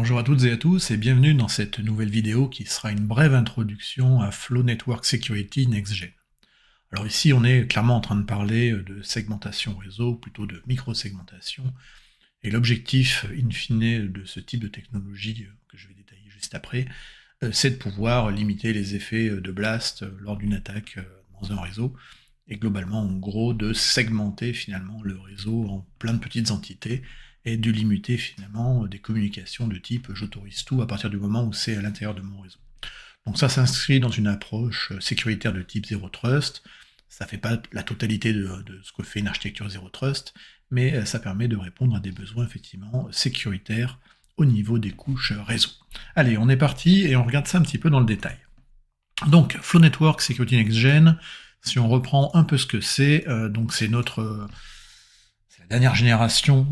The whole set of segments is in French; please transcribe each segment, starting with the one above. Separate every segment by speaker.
Speaker 1: Bonjour à toutes et à tous et bienvenue dans cette nouvelle vidéo qui sera une brève introduction à Flow Network Security Next Gen. Alors ici on est clairement en train de parler de segmentation réseau, plutôt de micro-segmentation, et l'objectif in fine de ce type de technologie que je vais détailler juste après, c'est de pouvoir limiter les effets de blast lors d'une attaque dans un réseau, et globalement en gros de segmenter finalement le réseau en plein de petites entités, et de limiter finalement des communications de type j'autorise tout à partir du moment où c'est à l'intérieur de mon réseau. Donc ça s'inscrit dans une approche sécuritaire de type Zero Trust, ça fait pas la totalité de ce que fait une architecture Zero Trust, mais ça permet de répondre à des besoins effectivement sécuritaires au niveau des couches réseau. Allez, on est parti et on regarde ça un petit peu dans le détail. Donc, Flow Network Security Next Gen, si on reprend un peu ce que c'est, donc c'est c'est la dernière génération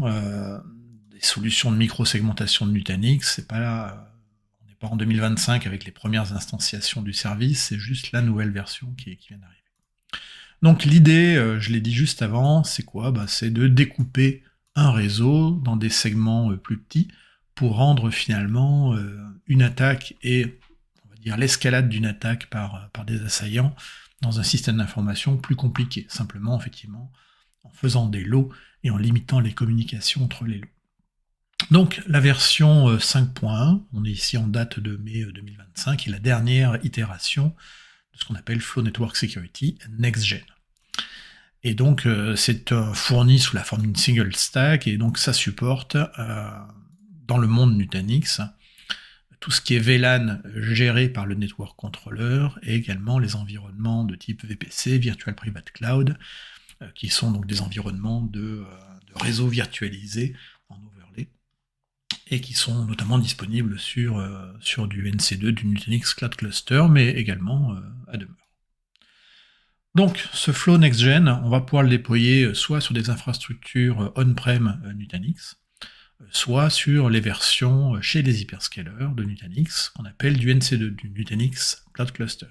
Speaker 1: des solutions de micro-segmentation de Nutanix. On n'est pas en 2025 avec les premières instanciations du service, c'est juste la nouvelle version qui vient d'arriver. Donc l'idée, je l'ai dit juste avant, c'est quoi ? C'est de découper un réseau dans des segments plus petits pour rendre finalement une attaque et on va dire l'escalade d'une attaque par des assaillants dans un système d'information plus compliqué, simplement effectivement en faisant des lots et en limitant les communications entre les lots. Donc la version 5.1, on est ici en date de mai 2025, est la dernière itération de ce qu'on appelle Flow Network Security Next Gen. Et donc c'est fourni sous la forme d'une single stack, et donc ça supporte dans le monde Nutanix tout ce qui est VLAN géré par le network controller, et également les environnements de type VPC, Virtual Private Cloud, qui sont donc des environnements de réseau virtualisés en overlay, et qui sont notamment disponibles sur du NC2, du Nutanix Cloud Cluster, mais également à demeure. Donc ce Flow Next Gen, on va pouvoir le déployer soit sur des infrastructures on-prem Nutanix, soit sur les versions chez les hyperscalers de Nutanix, qu'on appelle du NC2, du Nutanix Cloud Cluster.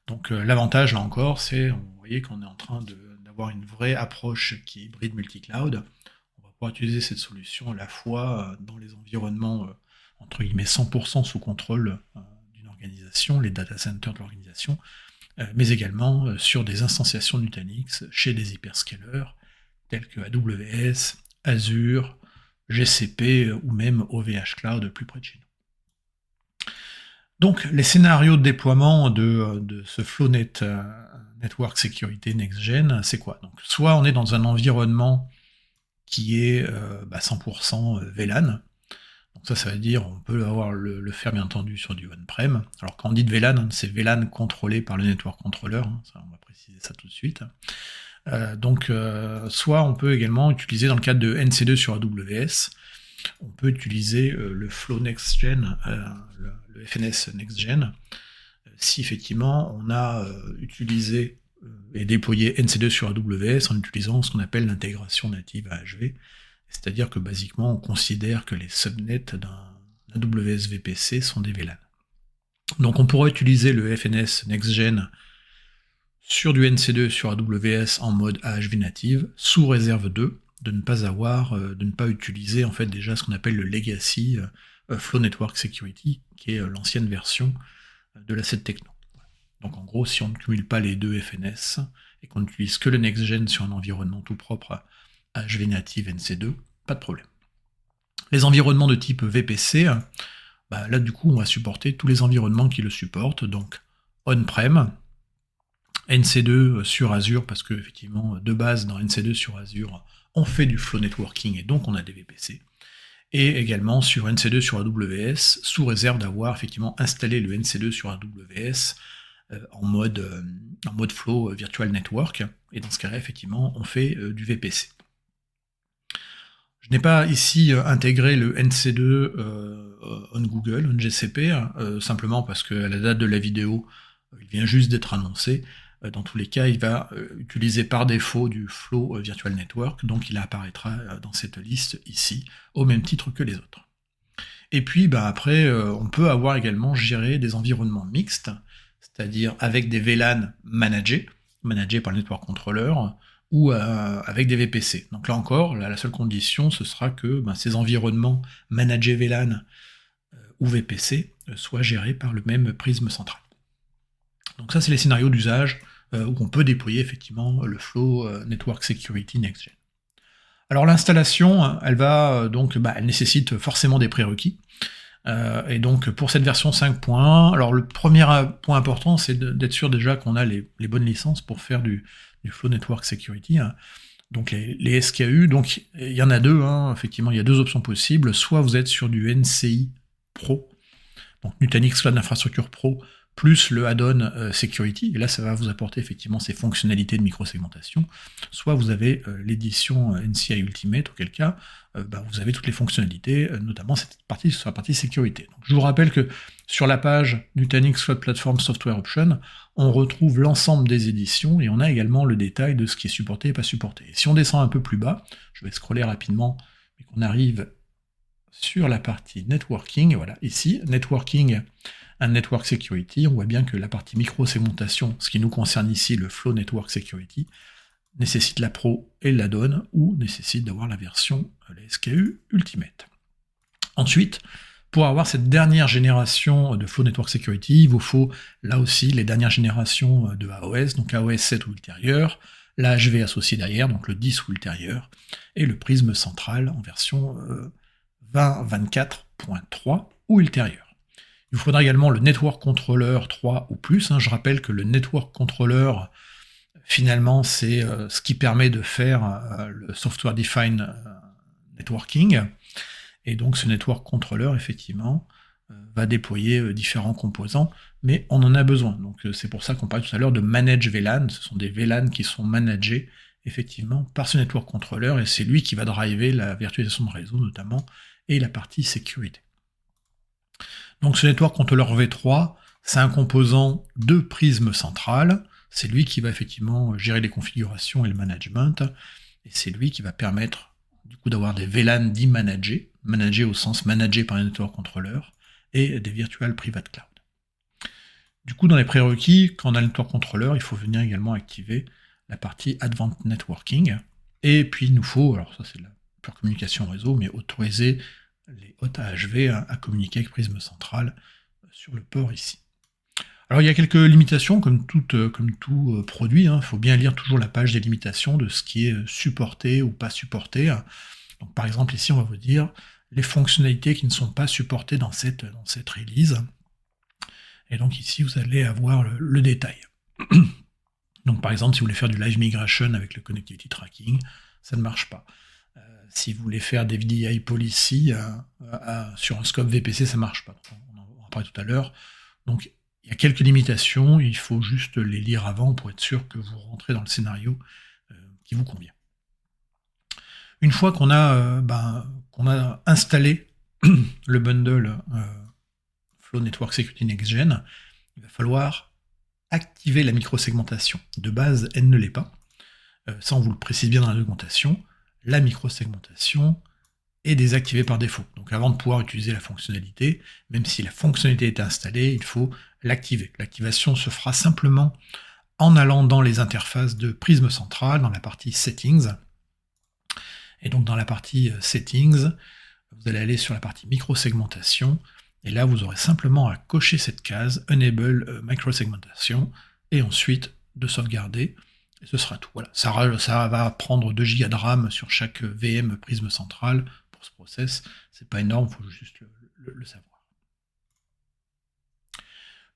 Speaker 1: Donc l'avantage là encore, c'est, vous voyez qu'on est en train d'avoir une vraie approche qui est hybride multi-cloud. On va pouvoir utiliser cette solution à la fois dans les environnements entre guillemets 100% sous contrôle d'une organisation, les data centers de l'organisation, mais également sur des instanciations Nutanix chez des hyperscalers tels que AWS, Azure, GCP ou même OVH Cloud plus près de chez nous. Donc les scénarios de déploiement de ce Flow Network Security Next Gen, c'est quoi ? Donc soit on est dans un environnement qui est 100% VLAN, donc ça veut dire on peut le faire bien entendu sur du on-prem. Alors quand on dit de VLAN, c'est VLAN contrôlé par le network controller, ça, on va préciser ça tout de suite. Soit on peut également utiliser dans le cadre de NC2 sur AWS, on peut utiliser le Flow Next Gen, le FNS Next Gen, si effectivement on a utilisé et déployé NC2 sur AWS en utilisant ce qu'on appelle l'intégration native AHV, c'est-à-dire que basiquement on considère que les subnets d'un AWS VPC sont des VLAN. Donc on pourrait utiliser le FNS Next Gen sur du NC2 sur AWS en mode AHV native, sous réserve de ne pas utiliser en fait déjà ce qu'on appelle le legacy Flow Network Security, qui est l'ancienne version de cette techno. Donc en gros, si on ne cumule pas les deux FNS, et qu'on n'utilise que le Next Gen sur un environnement tout propre AHV native NC2, pas de problème. Les environnements de type VPC, là du coup on va supporter tous les environnements qui le supportent, donc on-prem, NC2 sur Azure, parce que effectivement de base dans NC2 sur Azure on fait du flow networking et donc on a des VPC, et également sur NC2 sur AWS, sous réserve d'avoir effectivement installé le NC2 sur AWS en mode flow virtual network, et dans ce cas-là effectivement on fait du VPC. Je n'ai pas ici intégré le NC2 on Google, on GCP, simplement parce qu'à la date de la vidéo, il vient juste d'être annoncé. Dans tous les cas, il va utiliser par défaut du Flow Virtual Network, donc il apparaîtra dans cette liste ici, au même titre que les autres. Et puis après, on peut avoir également géré des environnements mixtes, c'est-à-dire avec des VLAN managés par le network controller, ou avec des VPC. Donc là encore, la seule condition, ce sera que ces environnements managés VLAN ou VPC soient gérés par le même prisme central. Donc ça, c'est les scénarios d'usage où on peut déployer effectivement le Flow Network Security Next-Gen. Alors l'installation, elle nécessite forcément des prérequis. Et donc pour cette version 5.1, alors le premier point important, c'est d'être sûr déjà qu'on a les bonnes licences pour faire du Flow Network Security. Donc les SKU, donc il y en a deux, effectivement, il y a deux options possibles. Soit vous êtes sur du NCI Pro, donc Nutanix Cloud Infrastructure Pro, plus le add-on Security, et là ça va vous apporter effectivement ces fonctionnalités de microsegmentation. Soit vous avez l'édition NCI Ultimate, auquel cas vous avez toutes les fonctionnalités, notamment sur la partie sécurité. Donc, je vous rappelle que sur la page Nutanix Cloud Platform Software Option, on retrouve l'ensemble des éditions, et on a également le détail de ce qui est supporté et pas supporté. Et si on descend un peu plus bas, je vais scroller rapidement, et qu'on arrive sur la partie Networking, voilà, ici, Networking and Network Security, on voit bien que la partie micro-segmentation, ce qui nous concerne ici, le Flow Network Security, nécessite la Pro et l'add-on, ou nécessite d'avoir la version, la SKU Ultimate. Ensuite, pour avoir cette dernière génération de Flow Network Security, il vous faut là aussi les dernières générations de AOS, donc AOS 7 ou ultérieur, la HV associée derrière, donc le 10 ou ultérieur, et le prisme central en version 20.24.3 ou ultérieur. Il vous faudra également le Network Controller 3 ou plus. Je rappelle que le Network Controller, finalement, c'est ce qui permet de faire le Software Defined Networking. Et donc ce Network Controller, effectivement, va déployer différents composants, mais on en a besoin. Donc c'est pour ça qu'on parlait tout à l'heure de Manage VLAN. Ce sont des VLAN qui sont managés, effectivement, par ce Network Controller, et c'est lui qui va driver la virtualisation de réseau, notamment, et la partie sécurité. Donc ce Network Controller V3, c'est un composant de prisme central, c'est lui qui va effectivement gérer les configurations et le management, et c'est lui qui va permettre du coup d'avoir des VLAN dits managés au sens managé par un Network Controller, et des Virtual Private Cloud. Du coup, dans les prérequis, quand on a le Network Controller, il faut venir également activer la partie Advanced Networking, et puis il nous faut, alors ça c'est de la pure communication réseau, mais autoriser les hôtes AHV à communiquer avec prisme central sur le port ici. Alors il y a quelques limitations, comme tout produit, il faut bien lire toujours la page des limitations de ce qui est supporté ou pas supporté. Donc par exemple ici on va vous dire les fonctionnalités qui ne sont pas supportées dans cette release. Et donc ici vous allez avoir le détail. Donc par exemple si vous voulez faire du live migration avec le connectivity tracking, ça ne marche pas. Si vous voulez faire des VDI policy sur un scope VPC, ça ne marche pas. On en parlait tout à l'heure. Donc, il y a quelques limitations, il faut juste les lire avant pour être sûr que vous rentrez dans le scénario qui vous convient. Une fois qu'on a installé le bundle Flow Network Security Next-Gen, il va falloir activer la microsegmentation. De base, elle ne l'est pas. Ça, on vous le précise bien dans la documentation. La microsegmentation est désactivée par défaut. Donc avant de pouvoir utiliser la fonctionnalité, même si la fonctionnalité est installée, il faut l'activer. L'activation se fera simplement en allant dans les interfaces de prisme central, dans la partie Settings. Et donc dans la partie Settings, vous allez aller sur la partie microsegmentation, et là vous aurez simplement à cocher cette case Enable Microsegmentation, et ensuite de sauvegarder. Et ce sera tout. Voilà. Ça va prendre 2 Go de RAM sur chaque VM prisme central pour ce process. C'est pas énorme, il faut juste le savoir.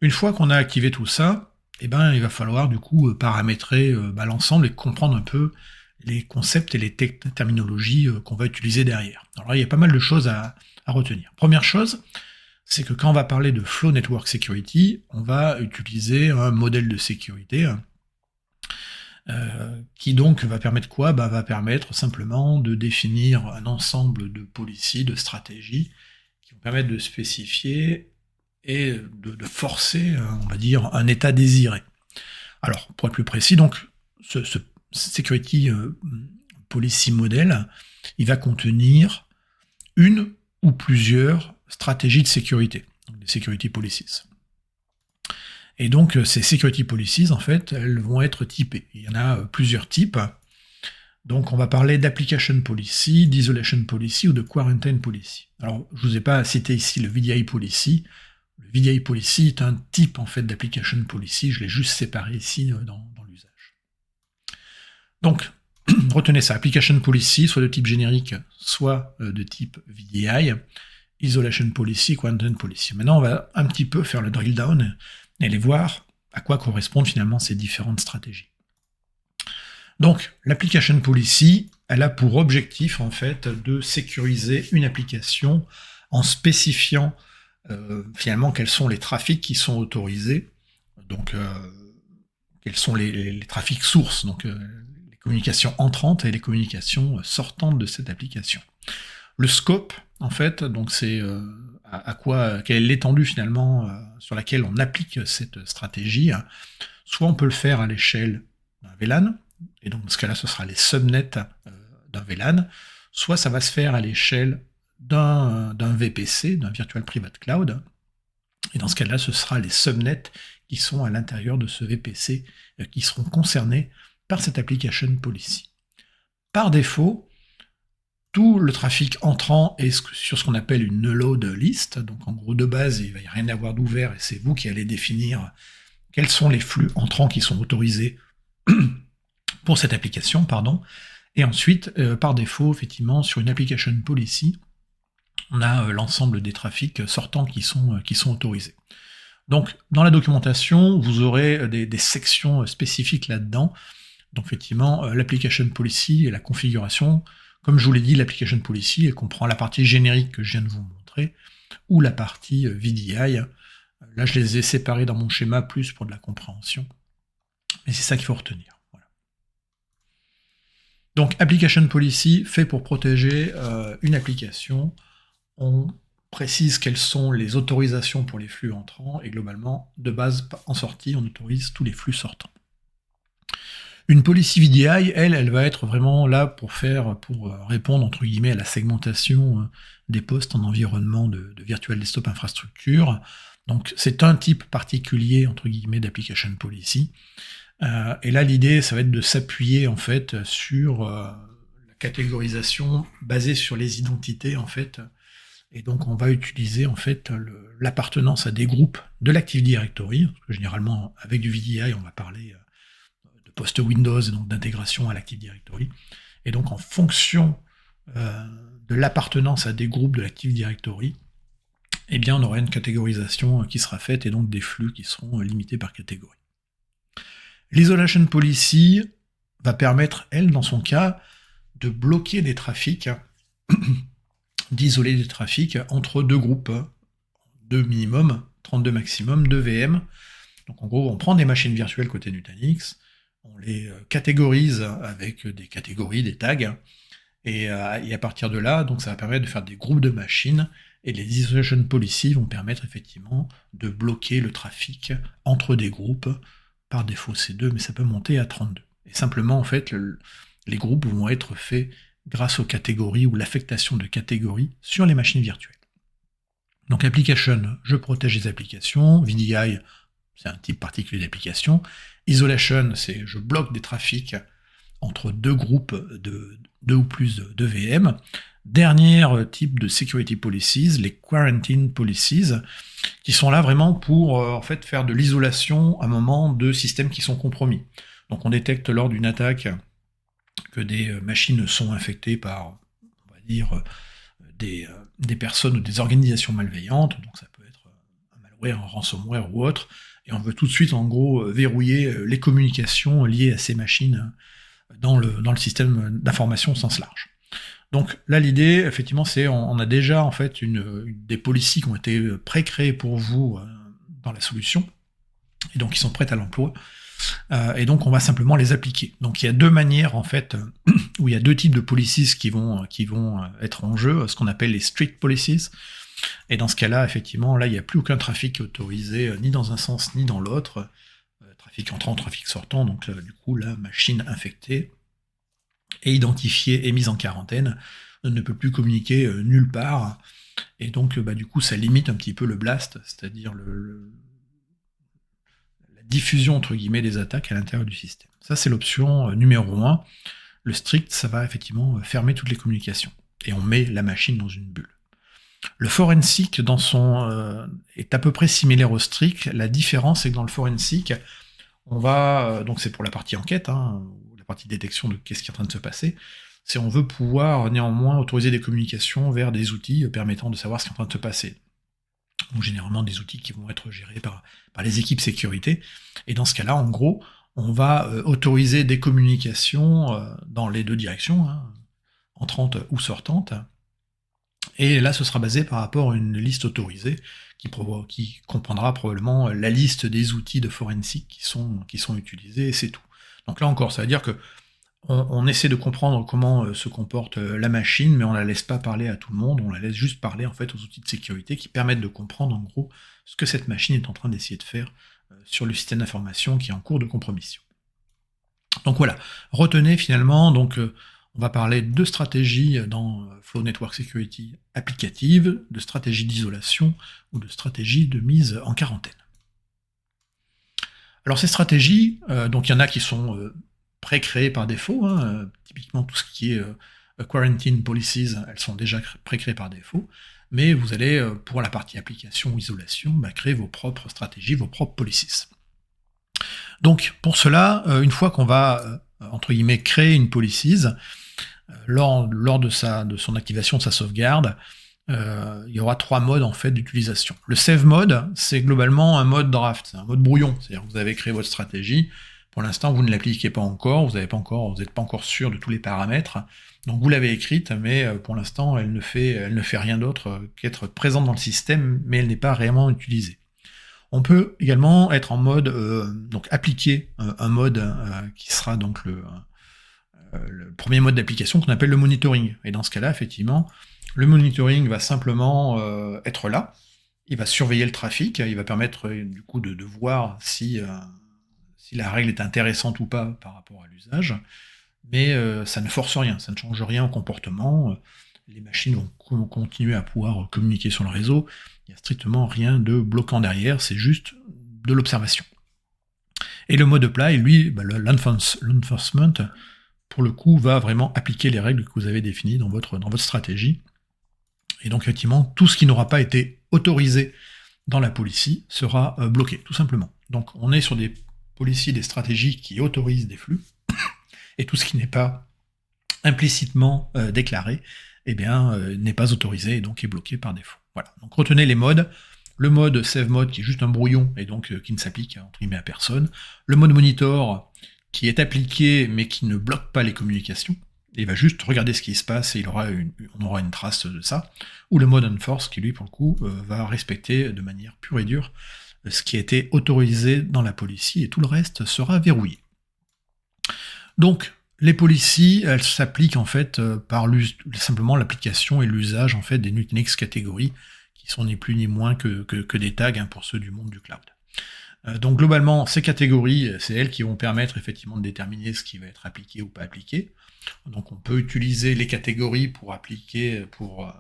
Speaker 1: Une fois qu'on a activé tout ça, il va falloir du coup paramétrer l'ensemble et comprendre un peu les concepts et les terminologies qu'on va utiliser derrière. Alors il y a pas mal de choses à retenir. Première chose, c'est que quand on va parler de Flow Network Security, on va utiliser un modèle de sécurité qui donc va permettre quoi ? Va permettre simplement de définir un ensemble de policies, de stratégies, qui vont permettre de spécifier et de forcer, on va dire, un état désiré. Alors, pour être plus précis, donc, ce Security Policy Model, il va contenir une ou plusieurs stratégies de sécurité, donc des Security Policies. Et donc, ces security policies, en fait, elles vont être typées. Il y en a plusieurs types. Donc on va parler d'application policy, d'isolation policy ou de quarantine policy. Alors je vous ai pas cité ici le VDI policy. Le VDI policy est un type en fait d'application policy, je l'ai juste séparé ici dans l'usage. Donc retenez ça, application policy, soit de type générique, soit de type VDI, isolation policy, quarantine policy. Maintenant on va un petit peu faire le drill down et aller voir à quoi correspondent finalement ces différentes stratégies. Donc, l'application policy, elle a pour objectif, en fait, de sécuriser une application en spécifiant, finalement, quels sont les trafics qui sont autorisés, donc, quels sont les trafics sources, donc, les communications entrantes et les communications sortantes de cette application. Le scope, en fait, donc c'est quelle est l'étendue, finalement, sur laquelle on applique cette stratégie. Soit on peut le faire à l'échelle d'un VLAN, et donc dans ce cas-là, ce sera les subnets d'un VLAN, soit ça va se faire à l'échelle d'un VPC, d'un Virtual Private Cloud, et dans ce cas-là, ce sera les subnets qui sont à l'intérieur de ce VPC qui seront concernés par cette application policy. Par défaut, tout le trafic entrant est sur ce qu'on appelle une no-load list, donc en gros de base, il ne va rien avoir d'ouvert, et c'est vous qui allez définir quels sont les flux entrants qui sont autorisés pour cette application, et ensuite, par défaut, effectivement, sur une application policy, on a l'ensemble des trafics sortants qui sont autorisés. Donc, dans la documentation, vous aurez des sections spécifiques là-dedans. Donc, effectivement, l'application policy et la configuration, comme je vous l'ai dit, l'application policy, elle comprend la partie générique que je viens de vous montrer, ou la partie VDI. Là, je les ai séparés dans mon schéma, plus pour de la compréhension. Mais c'est ça qu'il faut retenir. Donc, application policy fait pour protéger une application. On précise quelles sont les autorisations pour les flux entrants, et globalement, de base, en sortie, on autorise tous les flux sortants. Une policy VDI, elle va être vraiment là pour répondre, entre guillemets, à la segmentation des postes en environnement de Virtual Desktop Infrastructure. Donc, c'est un type particulier, entre guillemets, d'application policy. Et là, l'idée, ça va être de s'appuyer en fait sur la catégorisation basée sur les identités en fait. Et donc, on va utiliser en fait l'appartenance à des groupes de l'Active Directory, parce que généralement, avec du VDI, on va parler de poste Windows et donc d'intégration à l'Active Directory. Et donc, en fonction de l'appartenance à des groupes de l'Active Directory, eh bien, on aura une catégorisation qui sera faite et donc des flux qui seront limités par catégorie. L'isolation policy va permettre, elle, dans son cas, de bloquer des trafics, d'isoler des trafics entre deux groupes, 2 minimum, 32 maximum, 2 VM. Donc en gros, on prend des machines virtuelles côté Nutanix, on les catégorise avec des catégories, des tags, et à partir de là, donc ça va permettre de faire des groupes de machines, et les isolation policy vont permettre effectivement de bloquer le trafic entre des groupes. Par défaut, c'est 2, mais ça peut monter à 32. Et simplement, en fait, les groupes vont être faits grâce aux catégories ou l'affectation de catégories sur les machines virtuelles. Donc, application, je protège les applications. VDI, c'est un type particulier d'application. Isolation, c'est je bloque des trafics entre deux groupes de 2 ou plus de VM. Dernier type de security policies, les quarantine policies, qui sont là vraiment pour en fait faire de l'isolation à un moment de systèmes qui sont compromis. Donc on détecte lors d'une attaque que des machines sont infectées par, on va dire, des personnes ou des organisations malveillantes, donc ça peut être un malware, un ransomware ou autre, et on veut tout de suite en gros verrouiller les communications liées à ces machines dans le système d'information au sens large. Donc là, l'idée, effectivement, c'est on a déjà en fait des policies qui ont été pré-créées pour vous dans la solution, et donc qui sont prêtes à l'emploi, et donc on va simplement les appliquer. Donc il y a deux manières en fait, où il y a deux types de policies qui vont être en jeu, ce qu'on appelle les strict policies, et dans ce cas-là, effectivement, là il n'y a plus aucun trafic autorisé, ni dans un sens ni dans l'autre, trafic entrant, trafic sortant, donc du coup la machine infectée est identifiée et mise en quarantaine, ne peut plus communiquer nulle part, et donc du coup ça limite un petit peu le blast, c'est-à-dire la diffusion entre guillemets des attaques à l'intérieur du système. Ça c'est l'option numéro 1. Le strict, ça va effectivement fermer toutes les communications. Et on met la machine dans une bulle. Le forensic est à peu près similaire au strict. La différence, c'est que dans le forensic, on va, donc c'est pour la partie enquête, la partie détection de qu'est-ce qui est en train de se passer, c'est on veut pouvoir néanmoins autoriser des communications vers des outils permettant de savoir ce qui est en train de se passer. Donc généralement des outils qui vont être gérés par les équipes sécurité. Et dans ce cas-là, en gros, on va autoriser des communications dans les deux directions, entrantes ou sortantes. Et là, ce sera basé par rapport à une liste autorisée qui comprendra probablement la liste des outils de forensic qui sont utilisés, et c'est tout. Donc là encore, ça veut dire que on essaie de comprendre comment se comporte la machine, mais on la laisse pas parler à tout le monde, on la laisse juste parler en fait aux outils de sécurité qui permettent de comprendre en gros ce que cette machine est en train d'essayer de faire sur le système d'information qui est en cours de compromission. Donc voilà, retenez finalement, donc on va parler de stratégies dans Flow Network Security applicative, de stratégies d'isolation ou de stratégies de mise en quarantaine. Alors ces stratégies, donc il y en a qui sont pré-créées par défaut, typiquement tout ce qui est quarantine policies, elles sont déjà pré-créées par défaut, mais vous allez, pour la partie application ou isolation, créer vos propres stratégies, vos propres policies. Donc pour cela, une fois qu'on va, entre guillemets, créer une policies, lors de son activation de sa sauvegarde, il y aura 3 modes en fait d'utilisation. Le save mode, c'est globalement un mode draft, c'est un mode brouillon, c'est-à-dire que vous avez créé votre stratégie, pour l'instant vous ne l'appliquez pas encore, vous n'êtes pas encore sûr de tous les paramètres, donc vous l'avez écrite, mais pour l'instant elle ne fait rien d'autre qu'être présente dans le système, mais elle n'est pas réellement utilisée. On peut également être en mode, donc appliquer un mode qui sera donc le premier mode d'application qu'on appelle le monitoring. Et dans ce cas-là, effectivement, le monitoring va simplement être là, il va surveiller le trafic, il va permettre du coup de voir si la règle est intéressante ou pas par rapport à l'usage, mais ça ne force rien, ça ne change rien au comportement, les machines vont continuer à pouvoir communiquer sur le réseau, il n'y a strictement rien de bloquant derrière, c'est juste de l'observation. Et le mode apply, lui, l'enforcement, pour le coup, va vraiment appliquer les règles que vous avez définies dans votre stratégie. Et donc, effectivement, tout ce qui n'aura pas été autorisé dans la policy sera bloqué, tout simplement. Donc, on est sur des policies, des stratégies qui autorisent des flux, et tout ce qui n'est pas implicitement déclaré, eh bien, n'est pas autorisé et donc est bloqué par défaut. Voilà. Donc, retenez les modes. Le mode save mode qui est juste un brouillon et donc qui ne s'applique entre guillemets à personne. Le mode monitor qui est appliqué mais qui ne bloque pas les communications. Il va juste regarder ce qui se passe et on aura une trace de ça. Ou le mode enforce qui lui pour le coup va respecter de manière pure et dure ce qui a été autorisé dans la policy et tout le reste sera verrouillé. Donc les policies, elles s'appliquent en fait par simplement l'application et l'usage en fait des Nutanix catégories qui sont ni plus ni moins que des tags pour ceux du monde du cloud. Donc globalement, ces catégories, c'est elles qui vont permettre effectivement de déterminer ce qui va être appliqué ou pas appliqué. Donc on peut utiliser les catégories pour appliquer, pour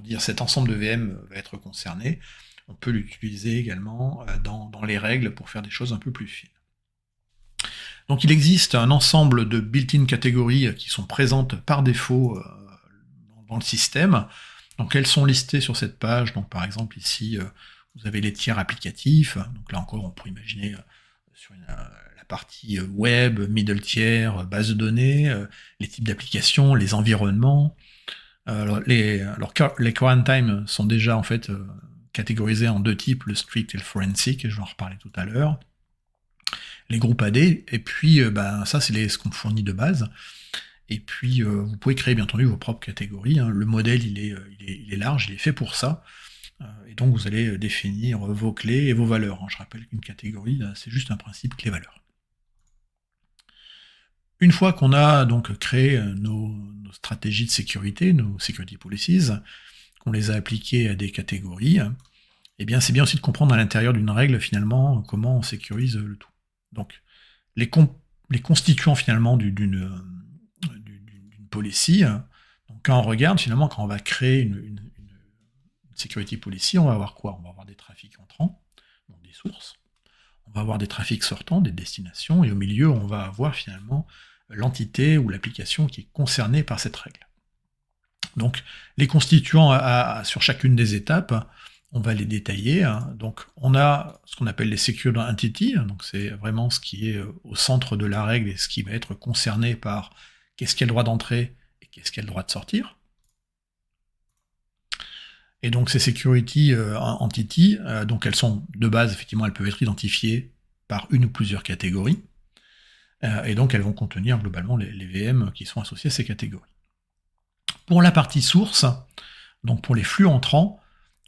Speaker 1: dire cet ensemble de VM va être concerné. On peut l'utiliser également dans les règles pour faire des choses un peu plus fines. Donc il existe un ensemble de built-in catégories qui sont présentes par défaut dans le système. Donc elles sont listées sur cette page, donc par exemple ici vous avez les tiers applicatifs, donc là encore on pourrait imaginer sur la partie web, middle tier, base de données, les types d'applications, les environnements. Les quarantine sont déjà en fait catégorisés en 2 types, le strict et le forensic, et je vais en reparler tout à l'heure. Les groupes AD, et puis ça c'est ce qu'on fournit de base. Et puis, vous pouvez créer, bien entendu, vos propres catégories. Le modèle, il est large, il est fait pour ça. Et donc, vous allez définir vos clés et vos valeurs. Je rappelle qu'une catégorie, c'est juste un principe clé-valeur. Une fois qu'on a donc créé nos stratégies de sécurité, nos security policies, qu'on les a appliquées à des catégories, eh bien, c'est bien aussi de comprendre à l'intérieur d'une règle, finalement, comment on sécurise le tout. Donc, les constituants, finalement, d'une policy. Donc quand on regarde, finalement, quand on va créer une security policy, on va avoir quoi? On va avoir des trafics entrants, donc des sources, on va avoir des trafics sortants, des destinations, et au milieu, on va avoir finalement l'entité ou l'application qui est concernée par cette règle. Donc les constituants sur chacune des étapes, on va les détailler. Donc on a ce qu'on appelle les Secured Entities, donc c'est vraiment ce qui est au centre de la règle et ce qui va être concerné par qu'est-ce qui a le droit d'entrer et qu'est-ce qui a le droit de sortir. Et donc ces Security Entities, donc elles sont de base, effectivement, elles peuvent être identifiées par une ou plusieurs catégories, et donc elles vont contenir globalement les VM qui sont associés à ces catégories. Pour la partie source, donc pour les flux entrants,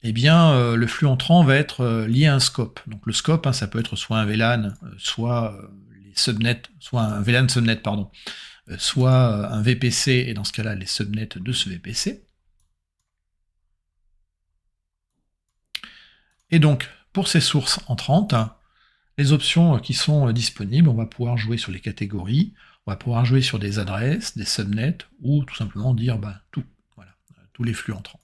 Speaker 1: eh bien, le flux entrant va être lié à un scope. Donc le scope, ça peut être soit un VLAN, soit les subnets, soit un VLAN subnet, pardon, soit un VPC, et dans ce cas-là, les subnets de ce VPC. Et donc, pour ces sources entrantes, les options qui sont disponibles, on va pouvoir jouer sur les catégories, on va pouvoir jouer sur des adresses, des subnets, ou tout simplement dire tout, voilà, tous les flux entrants.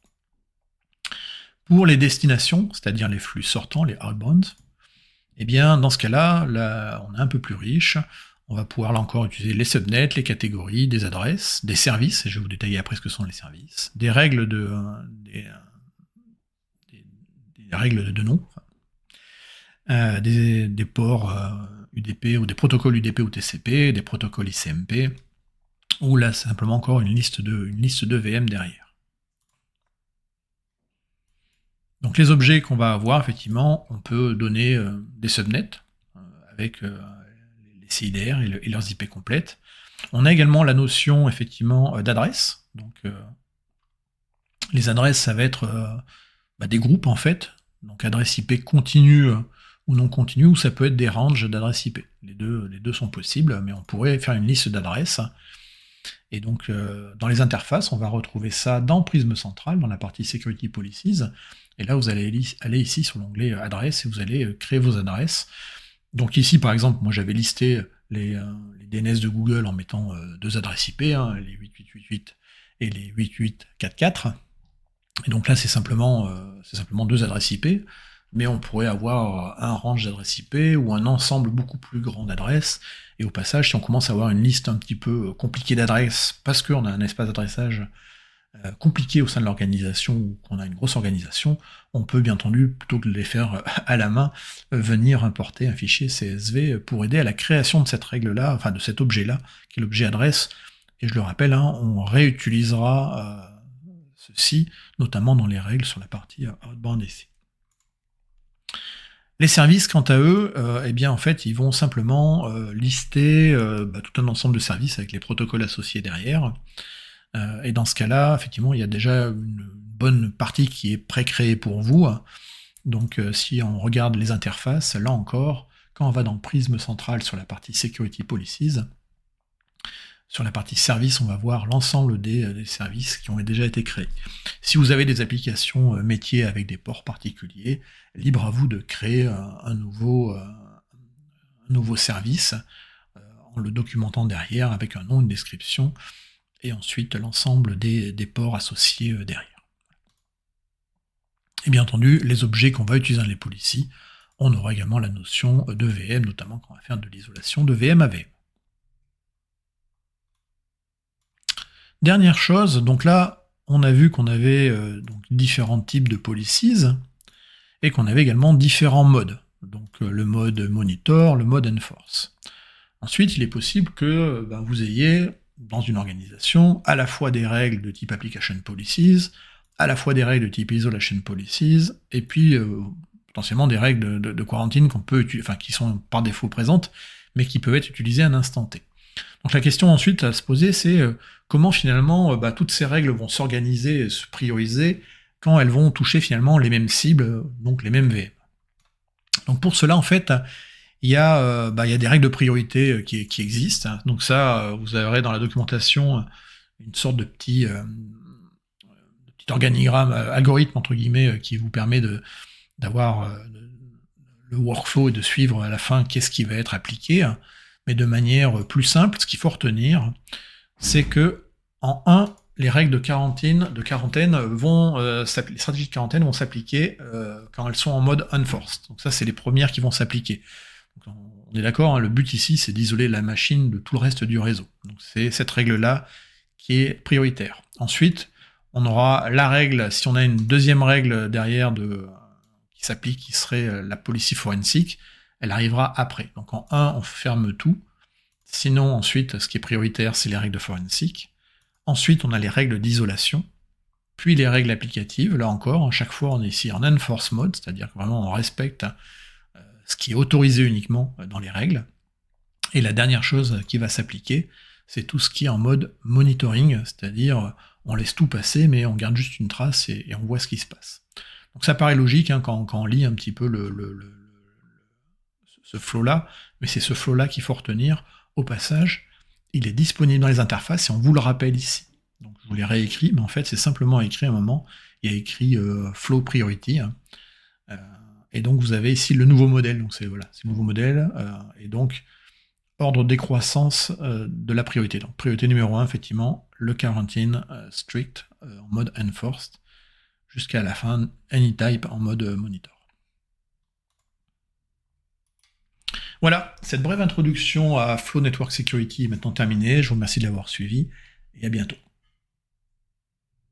Speaker 1: Pour les destinations, c'est-à-dire les flux sortants, les outbound, eh bien, dans ce cas-là, là, on est un peu plus riche, on va pouvoir là encore utiliser les subnets, les catégories, des adresses, des services, et je vais vous détailler après ce que sont les services, des règles des règles de nom, des ports UDP ou des protocoles UDP ou TCP, des protocoles ICMP, ou là simplement encore une liste de VM derrière. Donc les objets qu'on va avoir, effectivement, on peut donner des subnets avec les CIDR et leurs IP complètes. On a également la notion, effectivement, d'adresse. Donc les adresses, ça va être des groupes, en fait. Donc adresse IP continue ou non continue, ou ça peut être des ranges d'adresses IP. Les deux sont possibles, mais on pourrait faire une liste d'adresses. Et donc, dans les interfaces, on va retrouver ça dans Prisme Central, dans la partie Security Policies. Et là, vous allez aller ici sur l'onglet Adresses, et vous allez créer vos adresses. Donc ici, par exemple, moi j'avais listé les DNS de Google en mettant deux adresses IP, les 8888 et les 8844. Et donc là, c'est simplement deux adresses IP, mais on pourrait avoir un range d'adresses IP ou un ensemble beaucoup plus grand d'adresses. Et au passage, si on commence à avoir une liste un petit peu compliquée d'adresses, parce qu'on a un espace d'adressage compliqué au sein de l'organisation, ou qu'on a une grosse organisation, on peut bien entendu, plutôt que de les faire à la main, venir importer un fichier CSV pour aider à la création de cette règle-là, enfin de cet objet-là, qui est l'objet adresse. Et je le rappelle, on réutilisera ceci, notamment dans les règles sur la partie outbound ici. Les services, quant à eux, eh bien en fait, ils vont simplement lister tout un ensemble de services avec les protocoles associés derrière. Et dans ce cas-là, effectivement, il y a déjà une bonne partie qui est pré-créée pour vous. Donc si on regarde les interfaces, là encore, quand on va dans Prisme Central sur la partie Security Policies, sur la partie services, on va voir l'ensemble des services qui ont déjà été créés. Si vous avez des applications métiers avec des ports particuliers, libre à vous de créer un nouveau service en le documentant derrière avec un nom, une description, et ensuite l'ensemble des ports associés derrière. Et bien entendu, les objets qu'on va utiliser dans les policies, on aura également la notion de VM, notamment quand on va faire de l'isolation de VM à VM. Dernière chose, donc là, on a vu qu'on avait donc différents types de policies, et qu'on avait également différents modes. Donc le mode monitor, le mode enforce. Ensuite, il est possible que vous ayez, dans une organisation, à la fois des règles de type application policies, à la fois des règles de type isolation policies, et puis potentiellement des règles de quarantine qu'on peut qui sont par défaut présentes, mais qui peuvent être utilisées à un instant T. Donc la question ensuite à se poser, c'est comment finalement toutes ces règles vont s'organiser et se prioriser quand elles vont toucher finalement les mêmes cibles, donc les mêmes VM. Donc pour cela, en fait, il y a des règles de priorité qui existent. Donc ça, vous aurez dans la documentation une sorte de petit organigramme, algorithme entre guillemets, qui vous permet d'avoir le workflow et de suivre à la fin qu'est-ce qui va être appliqué, mais de manière plus simple. Ce qu'il faut retenir, c'est que en 1, les règles de quarantaine vont, les stratégies de quarantaine vont s'appliquer quand elles sont en mode unforced. Donc ça, c'est les premières qui vont s'appliquer. On est d'accord, hein, le but ici, c'est d'isoler la machine de tout le reste du réseau. Donc c'est cette règle-là qui est prioritaire. Ensuite, on aura la règle, si on a une deuxième règle derrière qui s'applique, qui serait la policy forensique, elle arrivera après. Donc en 1, on ferme tout. Sinon, ensuite, ce qui est prioritaire, c'est les règles de forensique. Ensuite, on a les règles d'isolation, puis les règles applicatives. Là encore, à chaque fois, on est ici en enforce mode, c'est-à-dire que vraiment on respecte ce qui est autorisé uniquement dans les règles. Et la dernière chose qui va s'appliquer, c'est tout ce qui est en mode monitoring, c'est-à-dire on laisse tout passer, mais on garde juste une trace et on voit ce qui se passe. Donc ça paraît logique hein, quand on lit un petit peu ce flow-là, mais c'est ce flow-là qu'il faut retenir. Au passage, il est disponible dans les interfaces et on vous le rappelle ici. Donc je vous l'ai réécrit, mais en fait c'est simplement écrit à un moment, il y a écrit flow priority, hein. Et donc vous avez ici le nouveau modèle, donc c'est voilà, le nouveau modèle, et donc ordre décroissance de la priorité. Donc priorité numéro 1, effectivement, le quarantine strict en mode enforced, jusqu'à la fin, anytype en mode monitor. Voilà, cette brève introduction à Flow Network Security est maintenant terminée. Je vous remercie de l'avoir suivi et à bientôt.